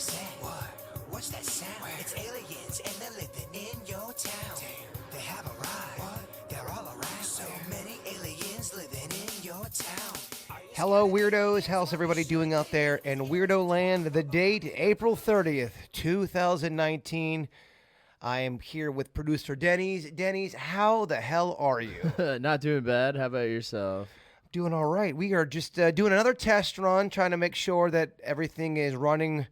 was that? What? What's that sound? Where? It's aliens and they're living in your town. Damn. They have arrived. What? They're all around. So many aliens living in your town. Hello, weirdos. How's everybody doing out there in Weirdo Land? The date, April 30th, 2019. I am here with producer Dennys. Dennys, how the hell are you? Not doing bad. How about yourself? Doing all right. We are just doing another test run, trying to make sure that everything is running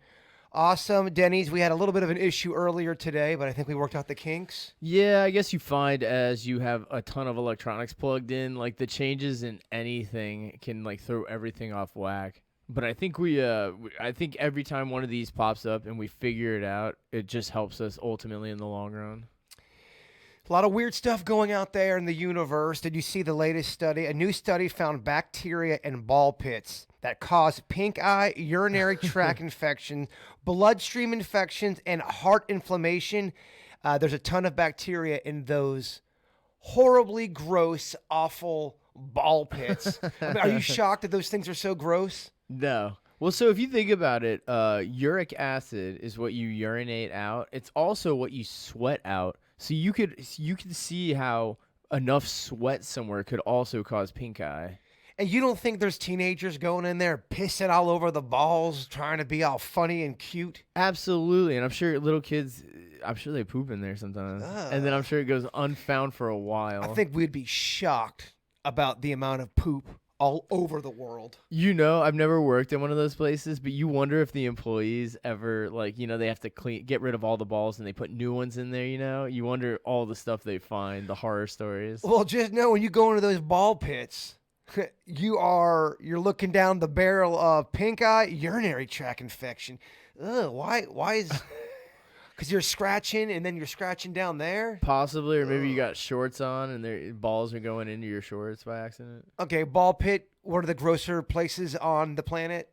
awesome. Dennys, we had a little bit of an issue earlier today, but I think we worked out the kinks. Yeah, I guess you find as you have a ton of electronics plugged in, like the changes in anything can like throw everything off whack. But I think I think every time one of these pops up and we figure it out, it just helps us ultimately in the long run. A lot of weird stuff going out there in the universe. Did you see the latest study? A new study found bacteria in ball pits that cause pink eye, urinary tract infection, bloodstream infections, and heart inflammation. There's a ton of bacteria in those horribly gross, awful ball pits. I mean, are you shocked that those things are so gross? No. Well, so if you think about it, uric acid is what you urinate out. It's also what you sweat out. So you could see how enough sweat somewhere could also cause pink eye. And you don't think there's teenagers going in there pissing all over the balls, trying to be all funny and cute? Absolutely. And I'm sure little kids, I'm sure they poop in there sometimes. And then I'm sure it goes unfound for a while. I think we'd be shocked about the amount of poop all over the world. You know, I've never worked in one of those places, but you wonder if the employees ever, like, you know, they have to get rid of all the balls and they put new ones in there, you know? You wonder all the stuff they find, the horror stories. Well, just know when you go into those ball pits, you're looking down the barrel of pink eye, urinary tract infection. Ugh, why is... Because you're scratching and then you're scratching down there? Possibly, or maybe you got shorts on and their balls are going into your shorts by accident. Okay, ball pit, one of the grosser places on the planet?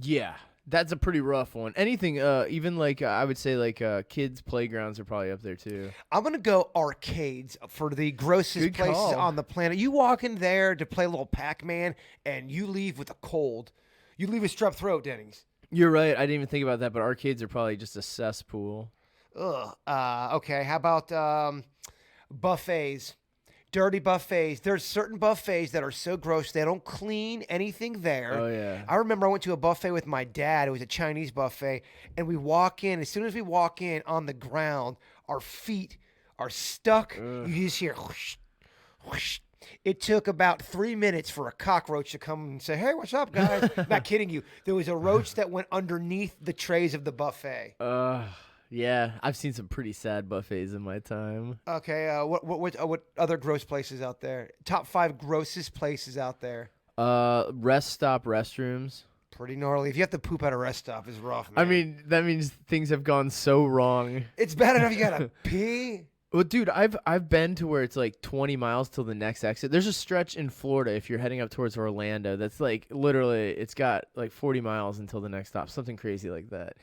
Yeah, that's a pretty rough one. Anything, even like, I would say like kids' playgrounds are probably up there too. I'm going to go arcades for the grossest Good places call. on the planet. You walk in there to play a little Pac-Man and you leave with a cold. You leave with strep throat, Dennys. You're right, I didn't even think about that, but arcades are probably just a cesspool. Ugh. Okay, how about buffets? Dirty buffets. There's certain buffets that are so gross they don't clean anything there. Oh, yeah. I remember I went to a buffet with my dad. It was a Chinese buffet. And we walk in. As soon as we walk in on the ground, our feet are stuck. Ugh. You just hear whoosh, whoosh. It took about 3 minutes for a cockroach to come and say, "Hey, what's up, guys?" Not kidding you. There was a roach that went underneath the trays of the buffet. Yeah, I've seen some pretty sad buffets in my time. Okay, what other gross places out there? Top 5 grossest places out there. Rest stop restrooms. Pretty gnarly. If you have to poop at a rest stop, it's rough, man. I mean, that means things have gone so wrong. It's bad enough you gotta pee. Well, dude, I've been to where it's like 20 miles till the next exit. There's a stretch in Florida if you're heading up towards Orlando that's like literally it's got like 40 miles until the next stop, something crazy like that.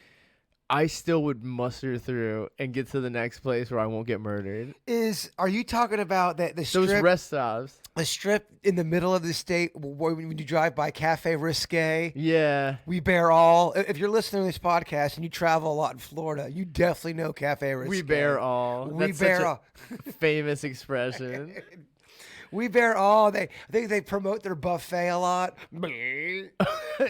I still would muster through and get to the next place where I won't get murdered. Are you talking about the strip? Those rest stops. The strip in the middle of the state when you drive by Cafe Risque? Yeah. We bear all. If you're listening to this podcast and you travel a lot in Florida, you definitely know Cafe Risque. We bear all. We That's bear such all. a famous expression. We bear all. I think they promote their buffet a lot.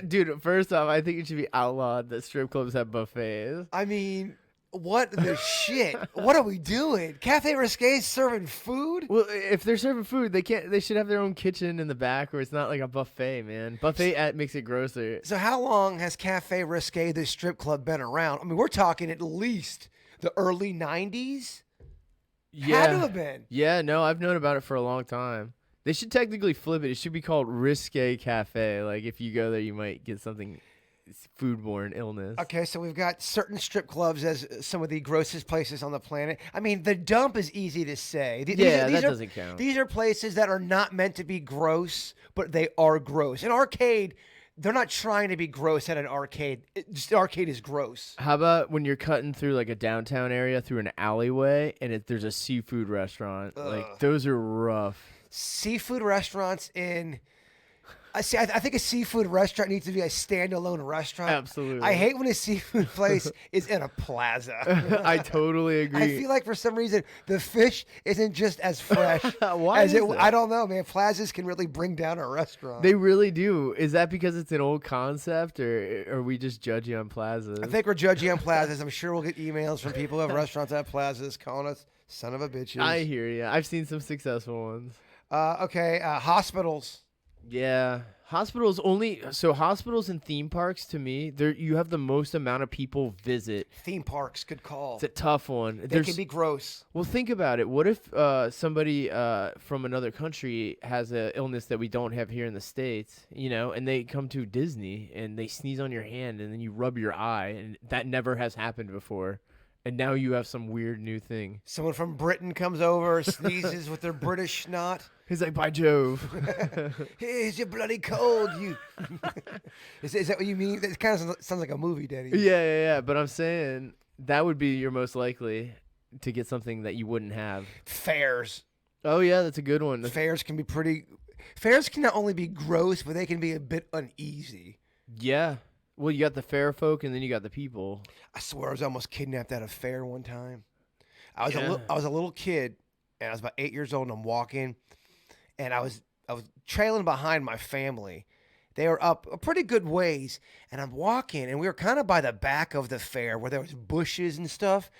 Dude, first off, I think it should be outlawed that strip clubs have buffets. I mean, what the shit? What are we doing? Cafe Risque serving food? Well, if they're serving food, they should have their own kitchen in the back where it's not like a buffet, man. Buffet makes it grosser. So how long has Cafe Risque, this strip club, been around? I mean, we're talking at least the early 90s? Yeah. Had to have been. Yeah, no, I've known about it for a long time. They should technically flip it. It should be called Risque Cafe. Like, if you go there, you might get something, foodborne illness. Okay, so we've got certain strip clubs as some of the grossest places on the planet. I mean, the Dump is easy to say. These doesn't count. These are places that are not meant to be gross, but they are gross. An arcade, they're not trying to be gross at an arcade. The arcade is gross. How about when you're cutting through like a downtown area through an alleyway and there's a seafood restaurant? Like, those are rough. Seafood restaurants in I see. I think a seafood restaurant needs to be a standalone restaurant. Absolutely. I hate when a seafood place is in a plaza. I totally agree. I feel like for some reason the fish isn't just as fresh Why as is it. that? I don't know, man. Plazas can really bring down a restaurant. They really do. Is that because it's an old concept, or are we just judgy on plazas? I think we're judging on plazas. I'm sure we'll get emails from people who have restaurants at plazas calling us son of a bitches. I hear you. I've seen some successful ones. Okay, hospitals. Yeah, hospitals only. So hospitals and theme parks, to me, there you have the most amount of people visit. Theme parks, good call. It's a tough one. They can be gross. Well, think about it. What if somebody from another country has an illness that we don't have here in the States, and they come to Disney and they sneeze on your hand and then you rub your eye, and that never has happened before. And now you have some weird new thing. Someone from Britain comes over, sneezes with their British snot. He's like, by Jove. Here's your bloody cold, you. is that what you mean? It kind of sounds like a movie, Daddy. Yeah. But I'm saying that would be your most likely to get something that you wouldn't have. Fairs. Oh, yeah, that's a good one. Fairs can be pretty. Fairs can not only be gross, but they can be a bit uneasy. Yeah. Well, you got the fair folk, and then you got the people. I swear I was almost kidnapped at a fair one time. I was Yeah. I was a little kid, and I was about 8 years old, and I'm walking, and I was trailing behind my family. They were up a pretty good ways, and I'm walking, and we were kind of by the back of the fair where there was bushes and stuff,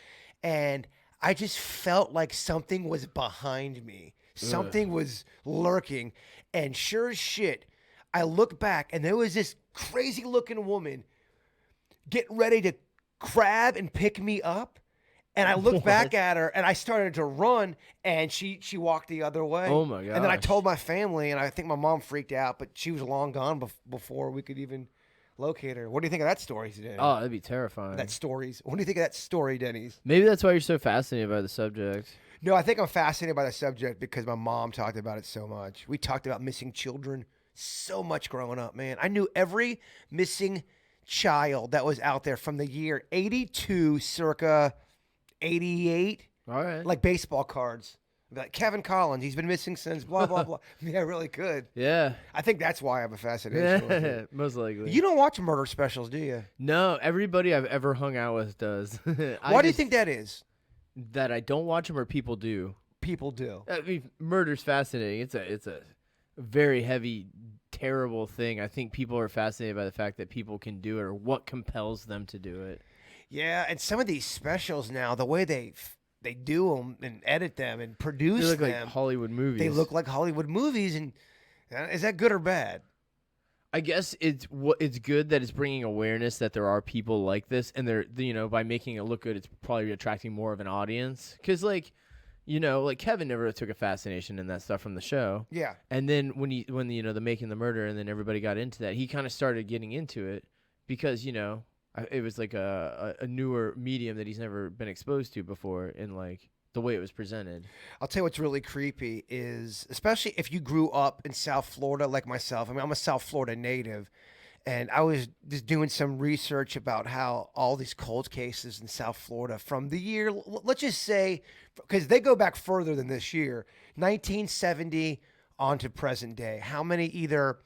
and I just felt like something was behind me. Something was lurking, and sure as shit, I look back, and there was this crazy-looking woman getting ready to grab and pick me up. And I looked back at her, and I started to run, and she walked the other way. Oh, my And then I gosh. told my family, and I think my mom freaked out, but she was long gone before we could even locate her. What do you think of that story today? Oh, that'd be terrifying. What do you think of that story, Dennys? Maybe that's why you're so fascinated by the subject. No, I think I'm fascinated by the subject because my mom talked about it so much. We talked about missing children so much growing up, man. I knew every missing child that was out there from the year 82 circa 88, All right. like baseball cards. Like Kevin Collins, he's been missing since blah, blah, blah. Yeah, really could. Yeah. I think that's why I have a fascination with it. Most likely. You don't watch murder specials, do you? No, everybody I've ever hung out with does. Why do you think that is? that I don't watch them, or people do? People do. I mean, murder's fascinating. It's a very heavy, terrible thing. I think people are fascinated by the fact that people can do it, or what compels them to do it. Yeah, and some of these specials now, the way they do them and edit them and produce They look them, like Hollywood movies. they look like Hollywood movies. And is that good or bad? I guess it's good that it's bringing awareness that there are people like this, and they're by making it look good, it's probably attracting more of an audience. Because like Kevin never took a fascination in that stuff from the show. Yeah. And then when the making the murder, and then everybody got into that, he kind of started getting into it because it was like a newer medium that he's never been exposed to before, in like the way it was presented. I'll tell you what's really creepy is, especially if you grew up in South Florida like myself. I mean, I'm a South Florida native, and I was just doing some research about how all these cold cases in South Florida from the year, let's just say, because they go back further than this year, 1970 on to present day, how many either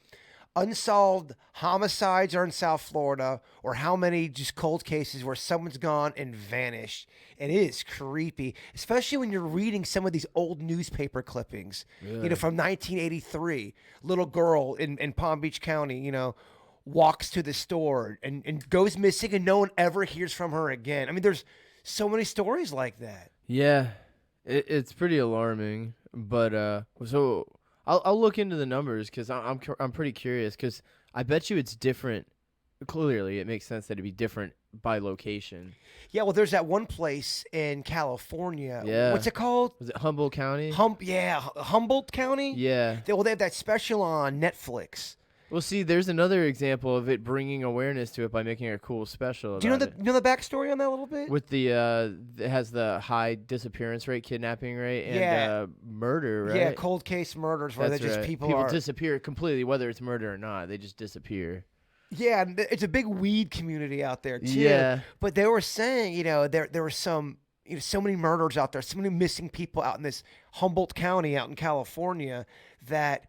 unsolved homicides are in South Florida, or how many just cold cases where someone's gone and vanished. And it is creepy, especially when you're reading some of these old newspaper clippings, from 1983. Little girl in Palm Beach County, walks to the store and goes missing, and no one ever hears from her again. I mean, there's so many stories like that. Yeah, it's pretty alarming. But so I'll look into the numbers because I'm pretty curious, because I bet you it's different. Clearly, it makes sense that it'd be different by location. Yeah, well, there's that one place in California. Yeah. What's it called? Was it Humboldt County? Humboldt County? Yeah. They have that special on Netflix. Well, see, there's another example of it bringing awareness to it by making a cool special. Do you about know the backstory on that a little bit? With the it has the high disappearance rate, kidnapping rate, and murder, right? Yeah, cold case murders where That's they just right. people People are disappear completely, whether it's murder or not. They just disappear. Yeah, and it's a big weed community out there too. Yeah. But they were saying, there were some, so many murders out there, so many missing people out in this Humboldt County out in California, that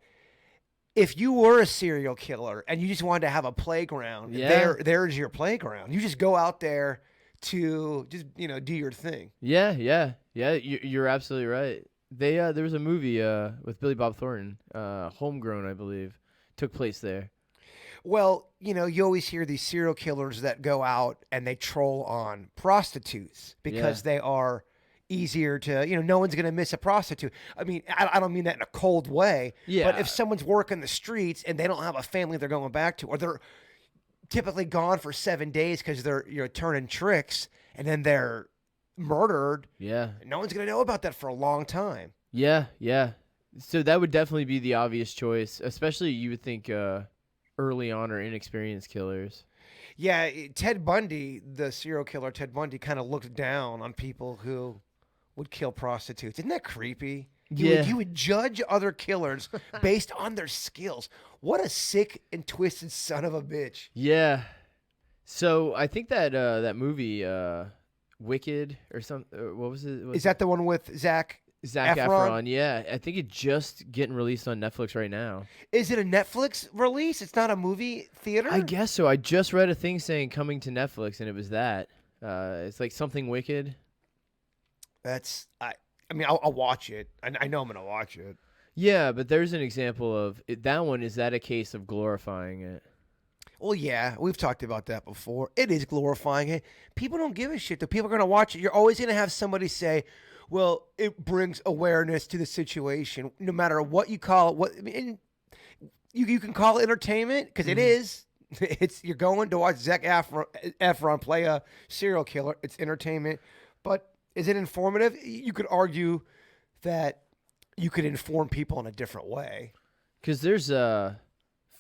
if you were a serial killer and you just wanted to have a playground, there's your playground. You just go out there to just do your thing. Yeah. You're absolutely right. There was a movie with Billy Bob Thornton, Homegrown, I believe, took place there. Well, you always hear these serial killers that go out and they troll on prostitutes because they are easier to, no one's going to miss a prostitute. I mean, I don't mean that in a cold way, but if someone's working the streets and they don't have a family they're going back to, or they're typically gone for 7 days because they're turning tricks and then they're murdered, no one's going to know about that for a long time. Yeah. So that would definitely be the obvious choice, especially you would think early on or inexperienced killers. Yeah, Ted Bundy, the serial killer Ted Bundy, kind of looked down on people who would kill prostitutes. Isn't that creepy? He would judge other killers based on their skills. What a sick and twisted son of a bitch. Yeah. So I think that that movie, Wicked or something, what was it? Is that the one with Zac Efron? Yeah. I think it's just getting released on Netflix right now. Is it a Netflix release? It's not a movie theater? I guess so. I just read a thing saying coming to Netflix, and it was that. It's like something Wicked. I'll watch it. I know I'm going to watch it. Yeah, but there's an example of it. That one, is that a case of glorifying it? Well, yeah, we've talked about that before. It is glorifying it. People don't give a shit. The people are going to watch it. You're always going to have somebody say, well, it brings awareness to the situation, no matter what you call it. You can call it entertainment, because it is. You're going to watch Zac Efron play a serial killer. It's entertainment. But is it informative? You could argue that you could inform people in a different way. Because there's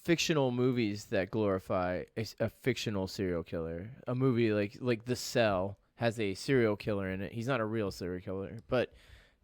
fictional movies that glorify a fictional serial killer. A movie like The Cell has a serial killer in it. He's not a real serial killer, but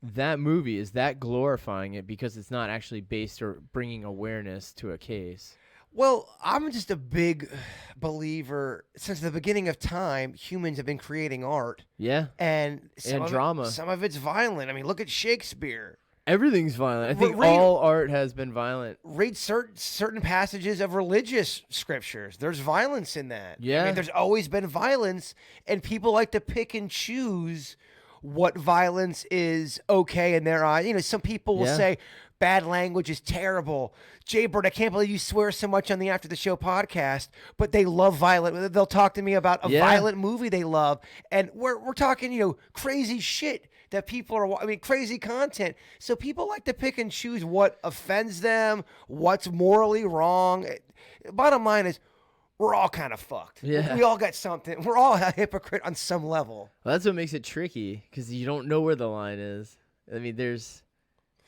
that movie is that glorifying it because it's not actually based or bringing awareness to a case. Well, I'm just a big believer. Since the beginning of time, humans have been creating art. Yeah. And drama. Some of it's violent. I mean, look at Shakespeare. Everything's violent. I think all art has been violent. Read certain passages of religious scriptures. There's violence in that. Yeah. I mean, there's always been violence, and people like to pick and choose what violence is okay in their eyes. Some people will say bad language is terrible. JBird, I can't believe you swear so much on the After the Show podcast, but they love violent. They'll talk to me about a violent movie they love, and we're talking, crazy shit that people are, crazy content. So people like to pick and choose what offends them, what's morally wrong. Bottom line is, we're all kind of fucked. Yeah. We all got something. We're all a hypocrite on some level. Well, that's what makes it tricky, because you don't know where the line is. I mean, there's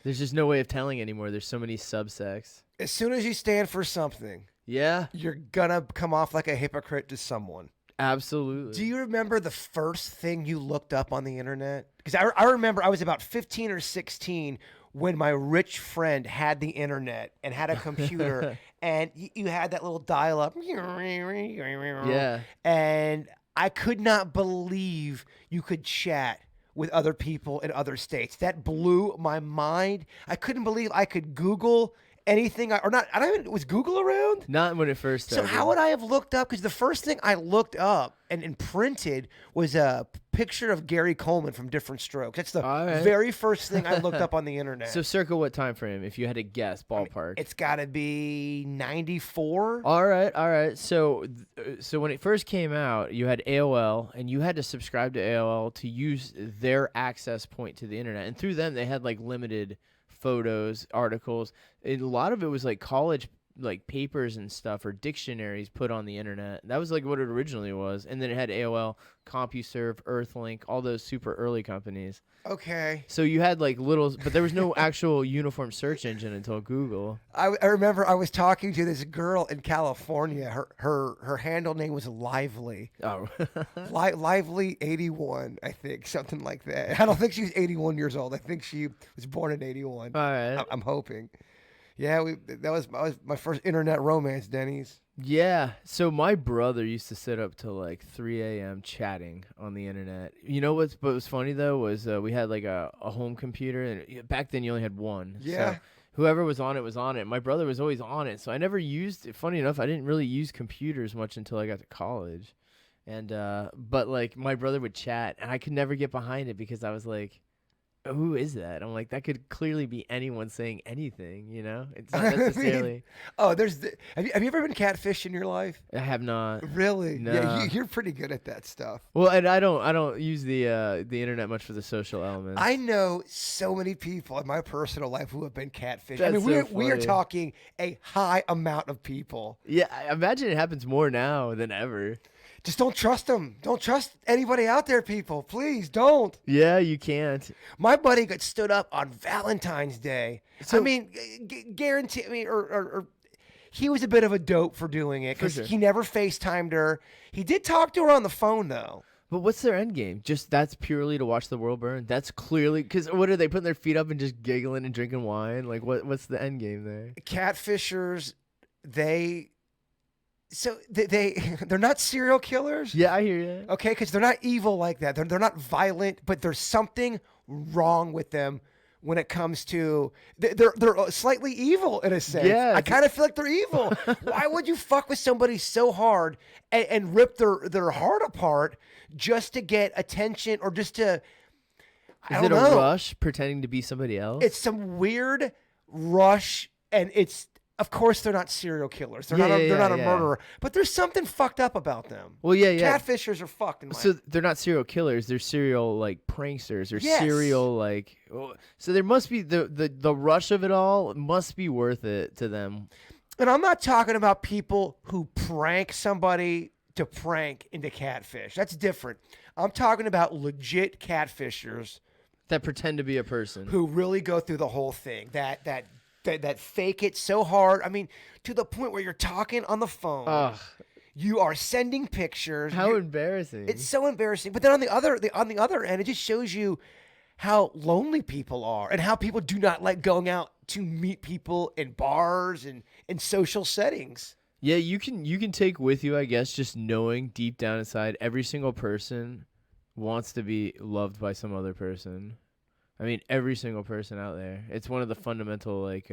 just no way of telling anymore. There's so many subsects. As soon as you stand for something, you're gonna come off like a hypocrite to someone. Absolutely. Do you remember the first thing you looked up on the internet? Because I remember I was about 15 or 16 when my rich friend had the internet and had a computer, and you had that little dial-up. Yeah. And I could not believe you could chat with other people in other states. That blew my mind. I couldn't believe I could Google anything, was Google around? Not when it first started. So how would I have looked up? Because the first thing I looked up and printed was a picture of Gary Coleman from Different Strokes. That's the very first thing I looked up on the internet. So circa what time frame, if you had to guess, ballpark? It's got to be 94. All right. So when it first came out, you had AOL, and you had to subscribe to AOL to use their access point to the internet. And through them, they had limited photos, articles. A lot of it was college papers and stuff, or dictionaries put on the internet. That was what it originally was. And then it had AOL, CompuServe, Earthlink, all those super early companies. Okay. So you had little, but there was no actual uniform search engine until Google. I remember I was talking to this girl in California. Her handle name was Lively. Oh. Lively 81, I think, something like that. I don't think she was 81 years old. I think she was born in 81. All right. I'm hoping. Yeah, that was my first internet romance, Dennys. Yeah. So my brother used to sit up till 3 a.m. chatting on the internet. You know what was funny though was we had a home computer, and back then you only had one. Yeah. So whoever was on it was on it. My brother was always on it, so I never used. Funny enough, I didn't really use computers much until I got to college, and but like my brother would chat, and I could never get behind it because I was like, who is that? I'm like, that could clearly be anyone saying anything, you know? It's not necessarily. Oh, have you ever been catfished in your life? I have not. Really? No. Yeah, you're pretty good at that stuff. Well, and I don't use the internet much for the social elements. I know so many people in my personal life who have been catfished. That's I mean, so we are funny. talking a high amount of people. Yeah, I imagine it happens more now than ever. Just don't trust them. Don't trust anybody out there, people. Please don't. Yeah, you can't. My buddy got stood up on Valentine's Day. So- I mean, guarantee. I mean, or he was a bit of a dope for doing it because sure. he never FaceTimed her. He did talk to her on the phone though. But what's their end game? Just that's purely to watch the world burn? That's clearly because what are they putting their feet up and just giggling and drinking wine? Like what's the end game there? Catfishers, they're not serial killers. Yeah, I hear you. Okay, because they're not evil like that. They're not violent, but there's something wrong with them when it comes to they're slightly evil in a sense. Yeah, I kind of feel like they're evil. Why would you fuck with somebody so hard and rip their heart apart just to get attention or just to? I Is don't it a know. rush pretending to be somebody else? It's some weird rush, and it's. Of course, they're not serial killers. They're Yeah, not. yeah, They're not a yeah. murderer. But there's something fucked up about them. Well, yeah. Catfishers are fucked. In my So they're not serial killers. They're serial like pranksters or Yes. serial like. So there must be the rush of it all must be worth it to them. And I'm not talking about people who prank somebody to prank into catfish. That's different. I'm talking about legit catfishers That pretend to be a person. who really go through the whole thing. That fake it so hard. I mean, to the point where you're talking on the phone. Ugh, You are sending pictures. how you- embarrassing. It's so embarrassing. But then on the other end, it just shows you how lonely people are and how people do not like going out to meet people in bars and in social settings. Yeah, you can take with you, I guess, just knowing deep down inside every single person wants to be loved by some other person. I mean, every single person out there. It's one of the fundamental like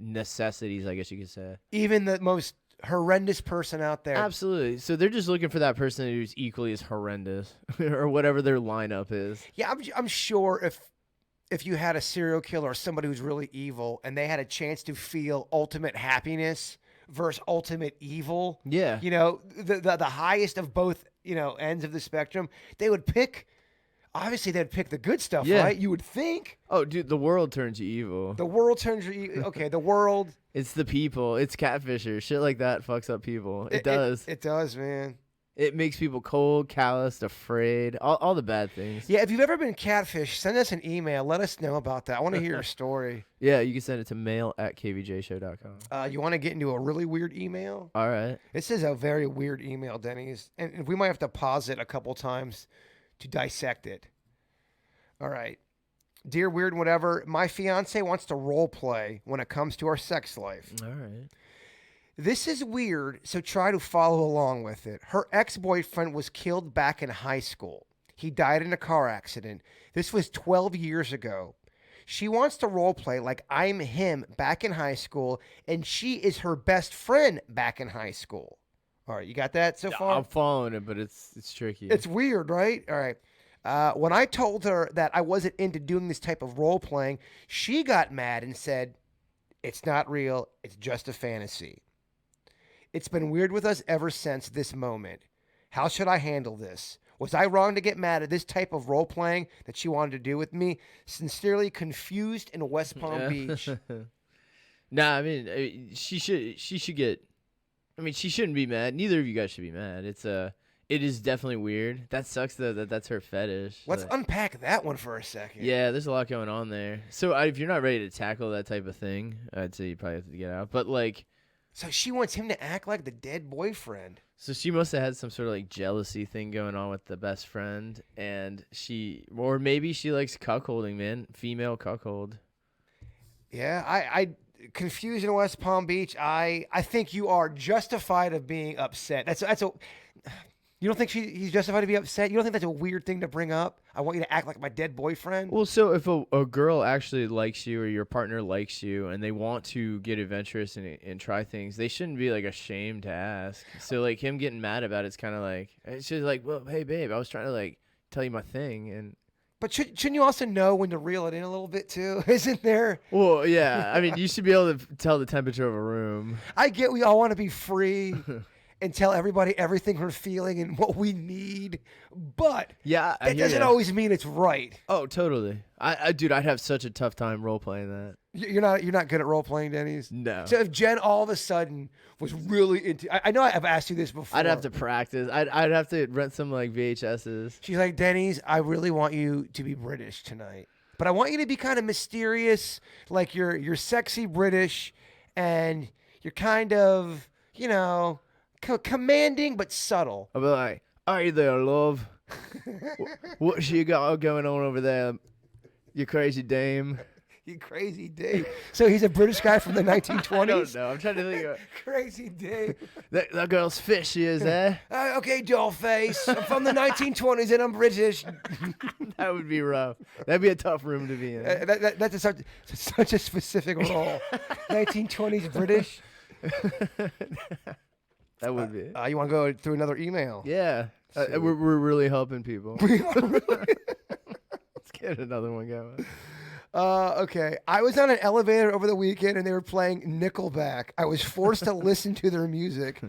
necessities, I guess you could say. Even the most horrendous person out there. Absolutely. So they're just looking for that person who's equally as horrendous or whatever their lineup is. Yeah, I'm sure if you had a serial killer or somebody who's really evil and they had a chance to feel ultimate happiness versus ultimate evil, Yeah. you know, the highest of both, you know, ends of the spectrum, they would pick. Obviously, they'd pick the good stuff, Yeah. right? You would think. Oh, dude, the world turns you evil. The world turns you. Okay, the world. It's the people. It's catfishers. Shit like that fucks up people. It does. It does, man. It makes people cold, calloused, afraid. All the bad things. Yeah, if you've ever been catfished, send us an email. Let us know about that. I want to hear your story. Yeah, you can send it to mail@kvjshow.com. You want to get into a really weird email? All right. This is a very weird email, Dennys. And we might have to pause it a couple times to dissect it. All right. Dear Weird Whatever, my fiance wants to role play when it comes to our sex life. All right. This is weird, so try to follow along with it. Her ex-boyfriend was killed back in high school. He died in a car accident. This was 12 years ago. She wants to role play like I'm him back in high school, and she is her best friend back in high school. All right, you got that so far? I'm following it, but it's tricky. It's weird, right? All right. When I told her that I wasn't into doing this type of role playing, she got mad and said, "It's not real. It's just a fantasy." It's been weird with us ever since this moment. How should I handle this? Was I wrong to get mad at this type of role playing that she wanted to do with me? Sincerely, Confused in West Palm Beach. Nah, I mean, she should get. I mean, she shouldn't be mad. Neither of you guys should be mad. It is definitely weird. That sucks though that's her fetish. Let's but- unpack that one for a second. Yeah, there's a lot going on there. So if you're not ready to tackle that type of thing, I'd say you probably have to get out. But like, So she wants him to act like the dead boyfriend. so she must have had some sort of like jealousy thing going on with the best friend, and or maybe she likes cuckolding, man, female cuckold. Yeah, I Confused in West Palm Beach. I think you are justified of being upset. That's a. You don't think he's justified to be upset? You don't think that's a weird thing to bring up? I want you to act like my dead boyfriend. Well, so if a girl actually likes you or your partner likes you and they want to get adventurous and try things, they shouldn't be like ashamed to ask. So like him getting mad about it's kind of like, it's just like, well, hey babe, I was trying to like tell you my thing. And But shouldn't you also know when to reel it in a little bit too? Isn't there? well, yeah, I mean, you should be able to tell the temperature of a room. I get we all want to be free and tell everybody everything we're feeling and what we need, but Yeah, I that hear doesn't ya. always mean it's right. Oh, totally. Dude, I'd have such a tough time role playing that. You're not good at role playing, Dennys. No. So if Jen all of a sudden was really into, I know I've asked you this before. I'd have to practice. I'd have to rent some like VHSs. She's like, Dennys, I really want you to be British tonight, but I want you to be kind of mysterious, like you're sexy British, and you're kind of, commanding but subtle. I'll be like, "Hey there, love. What you got going on over there, you crazy dame?" You crazy Dave. So he's a British guy from the 1920s. I don't know. I'm trying to think of Crazy Dave. that girl's fishy, is there? Okay, dollface. I'm from the 1920s and I'm British. That would be rough. That'd be a tough room to be in. That's such a specific role. 1920s British. That would be. You want to go through another email? Yeah. Sweet. We're really helping people. Let's get another one going. Okay. I was on an elevator over the weekend and they were playing Nickelback. I was forced to listen to their music.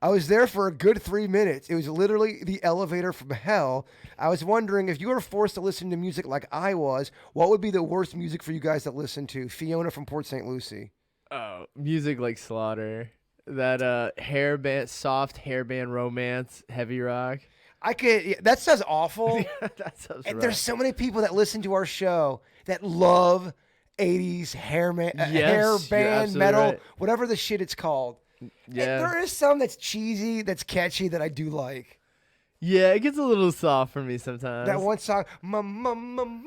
I was there for a good 3 minutes. It was literally the elevator from hell. I was wondering if you were forced to listen to music like I was, what would be the worst music for you guys to listen to? Fiona from Port St. Lucie. Oh, music like Slaughter. That soft hairband romance, heavy rock. That sounds awful. That sounds And rough. there's so many people that listen to our show that love 80s hair Yes, you're band, absolutely metal, right. whatever the shit it's called. Yeah. And there is some that's cheesy, that's catchy, that I do like. Yeah, it gets a little soft for me sometimes. That one song, Motorin.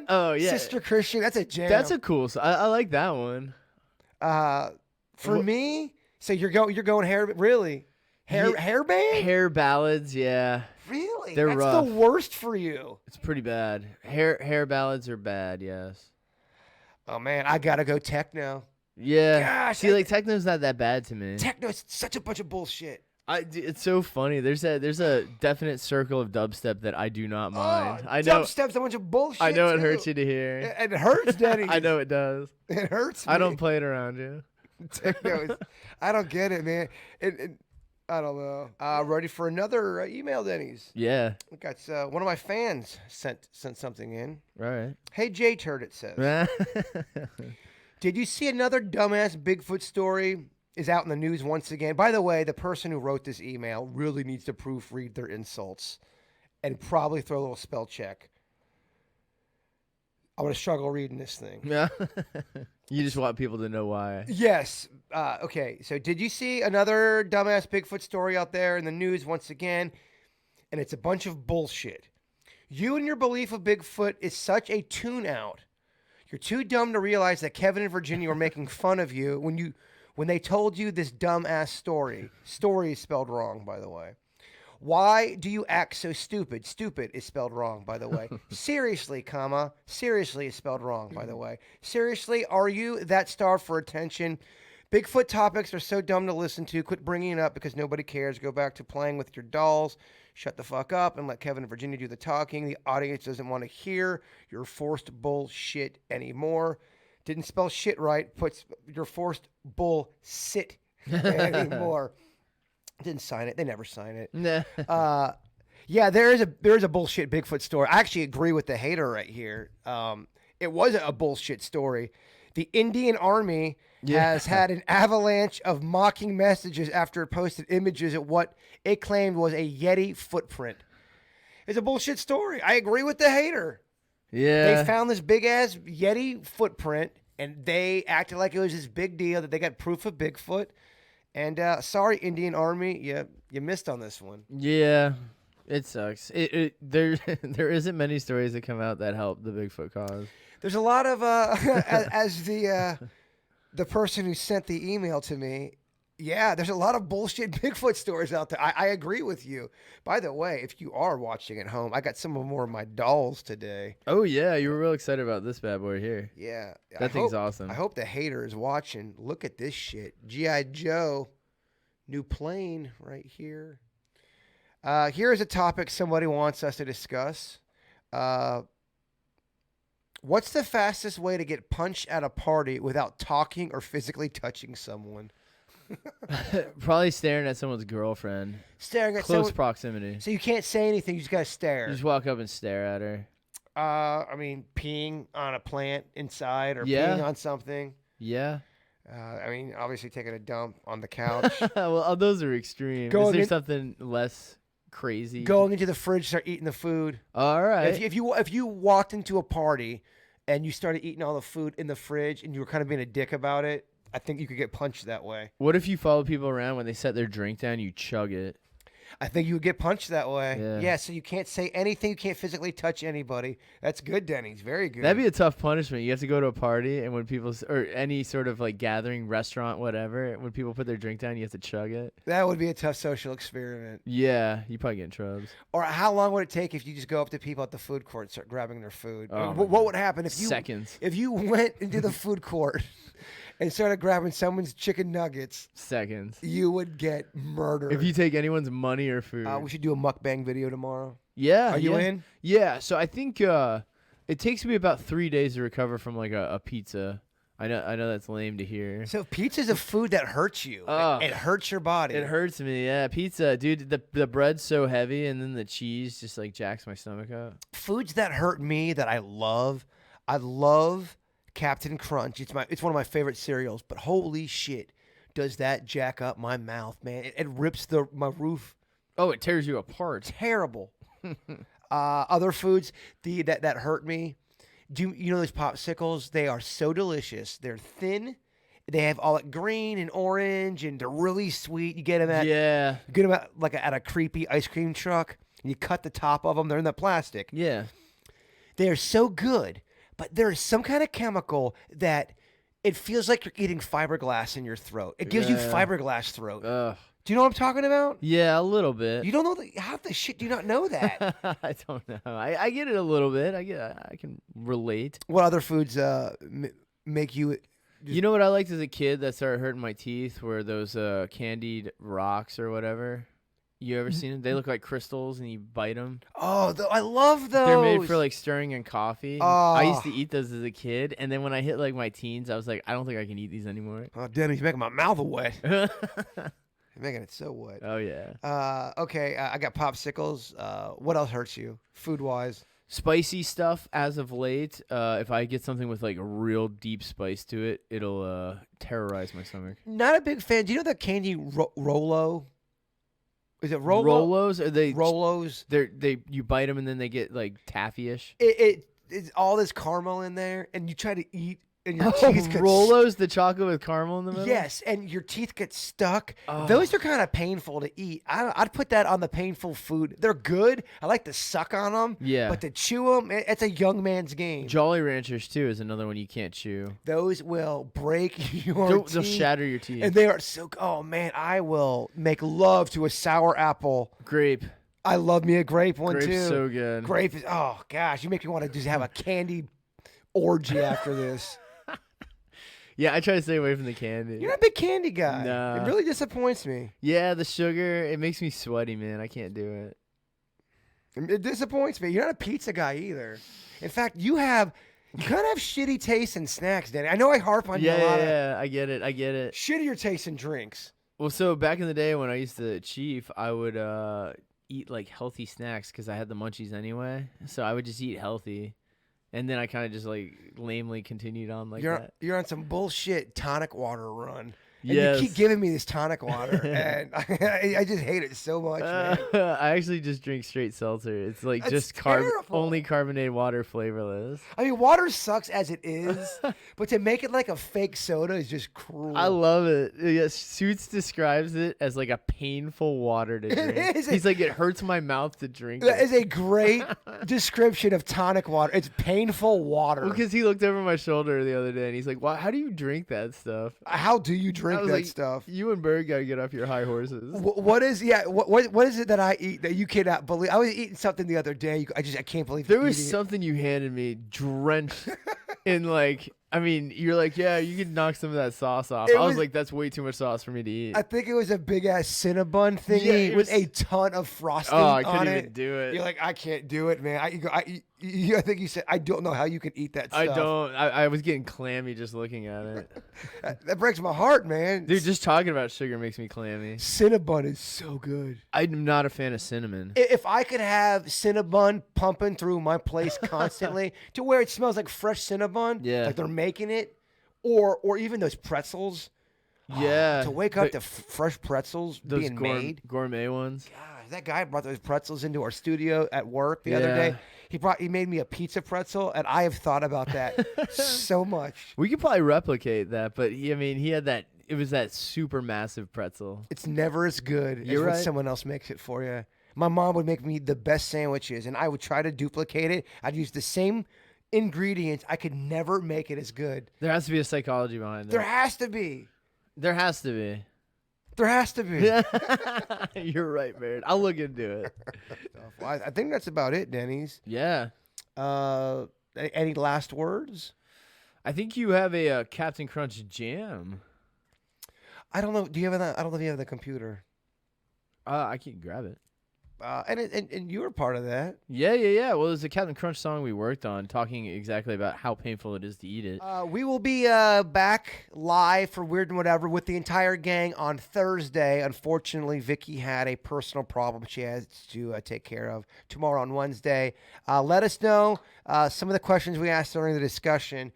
Oh, yeah. Sister Christian, that's a jam. That's a cool song. I like that one. For me, so you're going hair, really? Hair band? Hair ballads, yeah. Really? They're that's rough. the worst for you. It's pretty bad. Hair ballads are bad, yes. Oh, man, I got to go techno. Yeah. Gosh, See, like techno's not that bad to me. Techno is such a bunch of bullshit. It's so funny. There's a definite circle of dubstep that I do not mind. I know Dubstep's a bunch of bullshit. I know it too. hurts you to hear. It hurts, Denny. I know it does. It hurts me. I don't play it around you. Techno is, I don't get it, man. I don't know. Ready for another email, Denny's? Yeah. We got one of my fans sent something in. Right. Hey, J Turd, it says. Did you see another dumbass Bigfoot story is out in the news once again? By the way, the person who wrote this email really needs to proofread their insults and probably throw a little spell check. I'm going to struggle reading this thing. Yeah. You just want people to know why. Yes. Okay. So did you see another dumbass Bigfoot story out there in the news once again? And it's a bunch of bullshit. You and your belief of Bigfoot is such a tune out. You're too dumb to realize that Kevin and Virginia were making fun of you when they told you this dumbass story. Story is spelled wrong, by the way. Why do you act so stupid? Stupid is spelled wrong, by the way. Seriously, comma. Seriously is spelled wrong, by the way. Seriously, are you that starved for attention? Bigfoot topics are so dumb to listen to. Quit bringing it up because nobody cares. Go back to playing with your dolls. Shut the fuck up and let Kevin and Virginia do the talking. The audience doesn't want to hear your forced bullshit anymore. Didn't spell shit right. Puts your forced bullshit anymore. Didn't sign it. They never sign it. Nah. Yeah, there is a bullshit Bigfoot story. I actually agree with the hater right here. It was a bullshit story. The Indian Army has had an avalanche of mocking messages after it posted images of what it claimed was a Yeti footprint. It's a bullshit story. I agree with the hater. Yeah. They found this big-ass Yeti footprint, and they acted like it was this big deal that they got proof of Bigfoot. And sorry, Indian Army, you missed on this one. Yeah. It sucks. There isn't many stories that come out that help the Bigfoot cause. There's a lot of as the person who sent the email to me, Yeah, there's a lot of bullshit Bigfoot stories out there. I agree with you. By the way, if you are watching at home, I got some more of my dolls today. Oh yeah, you were real excited about this bad boy here. Yeah. That thing's awesome. I hope the hater is watching. Look at this shit. G.I. Joe, new plane right here. Here's a topic somebody wants us to discuss. What's the fastest way to get punched at a party without talking or physically touching someone? Probably staring at someone's girlfriend. Staring at Close someone. proximity. So you can't say anything. You just gotta stare. You just walk up and stare at her. I mean, peeing on a plant inside or Yeah. peeing on something. Yeah. I mean, obviously taking a dump on the couch. Well, those are extreme. Going Is there in- something less crazy? Going into the fridge, start eating the food. All right. If you walked into a party and you started eating all the food in the fridge and you were kind of being a dick about it, I think you could get punched that way. What if you follow people around when they set their drink down, you chug it? I think you would get punched that way. Yeah. So you can't say anything. You can't physically touch anybody. That's good, Dennys. Very good. That'd be a tough punishment. You have to go to a party, and when people or any sort of like gathering, restaurant, whatever, when people put their drink down, you have to chug it. That would be a tough social experiment. Yeah, you probably get in trouble. Or how long would it take if you just go up to people at the food court and start grabbing their food? Oh, What would happen if you Seconds. if you went into the food court and started grabbing someone's chicken nuggets? Seconds. You would get murdered. If you take anyone's money or food. we should do a mukbang video tomorrow. Yeah. Are you yeah. in? Yeah. So I think it takes me about 3 days to recover from like a pizza. I know that's lame to hear. So pizza's a food that hurts you. Ugh. It hurts your body. It hurts me, yeah. Pizza, dude. The bread's so heavy, and then the cheese just like jacks my stomach up. Foods that hurt me that I love Captain Crunch. It's one of my favorite cereals. But holy shit, does that jack up my mouth, man? It rips my roof. Oh, it tears you apart. Terrible. Other foods that hurt me. You know those popsicles? They are so delicious. They're thin. They have all that green and orange, and they're really sweet. You get them at at a creepy ice cream truck. And you cut the top of them. They're in the plastic. Yeah. They are so good, but there is some kind of chemical that it feels like you're eating fiberglass in your throat. It gives you fiberglass throat. Ugh. Do you know what I'm talking about? Yeah, a little bit. You don't know how the shit do you not know that? I don't know. I get it a little bit. I can relate. What other foods make you? You know what I liked as a kid that started hurting my teeth were those candied rocks or whatever. You ever seen them? They look like crystals, and you bite them. Oh, I love those. They're made for like stirring in coffee. Oh. I used to eat those as a kid, and then when I hit like my teens, I was like, I don't think I can eat these anymore. Oh, Dennys, you're making my mouth wet. You're making it so wet. Oh yeah. Okay, I got popsicles. What else hurts you, food-wise? Spicy stuff as of late. If I get something with like a real deep spice to it, it'll terrorize my stomach. Not a big fan. Do you know the candy Rolo? Is it Rolo? Rolos? Are they Rolos. You bite them and then they get like taffy-ish. It's all this caramel in there, and you try to eat, and your teeth get Rolos, the chocolate with caramel in the middle. Yes, and your teeth get stuck. Oh. Those are kind of painful to eat. I'd put that on the painful food. They're good. I like to suck on them. Yeah. But to chew them, it's a young man's game. Jolly Ranchers too is another one you can't chew. Those will break your They'll teeth. shatter your teeth. And they are so. Oh man, I will make love to a sour apple. Grape. I love me a grape one Grape's too. so good. Grape is. Oh gosh, you make me want to just have a candy orgy after this. Yeah, I try to stay away from the candy. You're not a big candy guy. Nah. It really disappoints me. Yeah, the sugar, it makes me sweaty, man. I can't do it. It disappoints me. You're not a pizza guy either. In fact, you kind of have shitty taste in snacks, Danny. I know I harp on you a lot. Yeah, I get it. Shittier taste in drinks. Well, so back in the day when I used to chief, I would eat like healthy snacks because I had the munchies anyway. So I would just eat healthy. And then I kind of just like lamely continued on like that. You're on some bullshit tonic water run. And Yes. you keep giving me this tonic water, and I just hate it so much, man. I actually just drink straight seltzer. It's like That's just terrible. only carbonated water, flavorless. I mean, water sucks as it is, but to make it like a fake soda is just cruel. I love it. Yes, Suits describes it as like a painful water to drink. is. He's like, it hurts my mouth to drink That it. is a great description of tonic water. It's painful water. Because he looked over my shoulder the other day and he's like, "Wow, how do you drink that stuff?" How do you drink drink was that like, stuff. You and Bird gotta get off your high horses. What is what is it that I eat that you cannot believe? I was eating something the other day. I can't believe There you're was eating it. something you handed me drenched in like. I mean, you're like, yeah, you can knock some of that sauce off. I was like, that's way too much sauce for me to eat. I think it was a big ass Cinnabon thingy Yeah, with a ton of frosting I on couldn't it. even do it. You're like, I can't do it, man. I think you said, I don't know how you can eat that stuff. I don't. I was getting clammy just looking at it. That breaks my heart, man. Dude, just talking about sugar makes me clammy. Cinnabon is so good. I'm not a fan of cinnamon. If I could have Cinnabon pumping through my place constantly to where it smells like fresh Cinnabon, Yeah. like they're making it, or even those pretzels. Yeah. To wake up to fresh pretzels those being made. gourmet ones. God, that guy brought those pretzels into our studio at work the other day. He made me a pizza pretzel, and I have thought about that so much. We could probably replicate that, but he had that. It was that super massive pretzel. It's never as good as You're when right. someone else makes it for you. My mom would make me the best sandwiches, and I would try to duplicate it. I'd use the same ingredients. I could never make it as good. There has to be a psychology behind There it. has to be. There has to be. There has to be. You're right, man. I'll look into it. Well, I think that's about it, Dennys. Yeah. Any last words? I think you have a Captain Crunch jam. I don't know. Do you have that? I don't know if you have the computer. I can grab it. And you were part of that. Yeah. Well, there's a Captain Crunch song we worked on talking exactly about how painful it is to eat it. We will be back live for Weird and Whatever with the entire gang on Thursday. Unfortunately, Vicky had a personal problem she has to take care of tomorrow on Wednesday. Let us know some of the questions we asked during the discussion.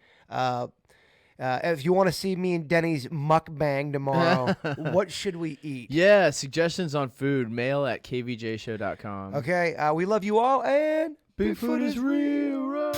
If you want to see me and Denny's mukbang tomorrow, what should we eat? Yeah, suggestions on food, mail at kvjshow.com. Okay, we love you all, and Bigfoot is real.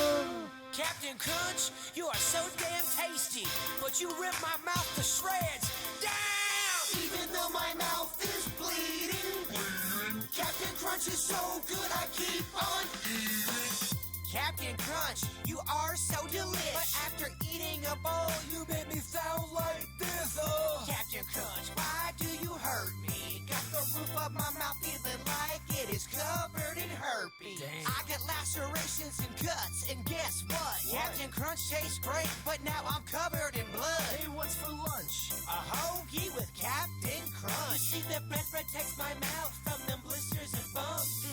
Captain Crunch, you are so damn tasty, but you rip my mouth to shreds. Down! Even though my mouth is bleeding, Captain Crunch is so good I keep on eating. Captain Crunch, you are so delicious, but after eating a bowl, you made me sound like this. Captain Crunch, why do you hurt me? Got the roof of my mouth feeling like it is covered in herpes. Dang. I got lacerations and cuts, and guess what? Captain Crunch tastes great, but now I'm covered in blood. Hey, what's for lunch? A hoagie with Captain Crunch. You see, the bread protects my mouth from them blisters and bumps.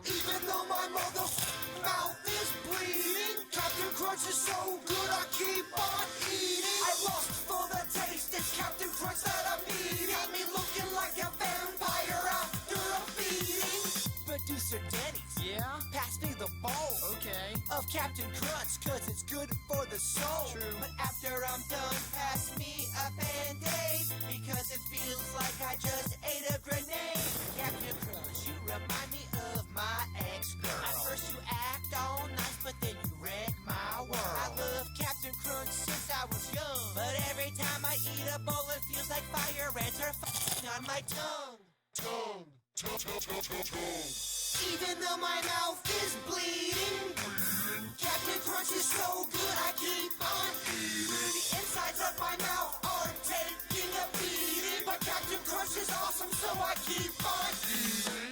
Even though my mouth is bleeding, Captain Crunch is so good I keep on eating. I lost for the taste, it's Captain Crunch that I'm eating. Got me looking like a vampire after a feeding. Producer Dennys, yeah? Pass me the bowl, okay, of Captain Crunch, cause it's good for the soul. True. But after I'm done, pass me a Band-Aid, because it feels like I just ate a grenade. Captain Crunch, you remind me of my ex-girl. At first you act all nice, but then you wreck my world. I love Captain Crunch since I was young, but every time I eat a bowl, it feels like fire ants are on my tongue. Even though my mouth is bleeding, Captain Crunch is so good I keep on eating. The insides of my mouth are taking a beating, but Captain Crunch is awesome, so I keep on eating.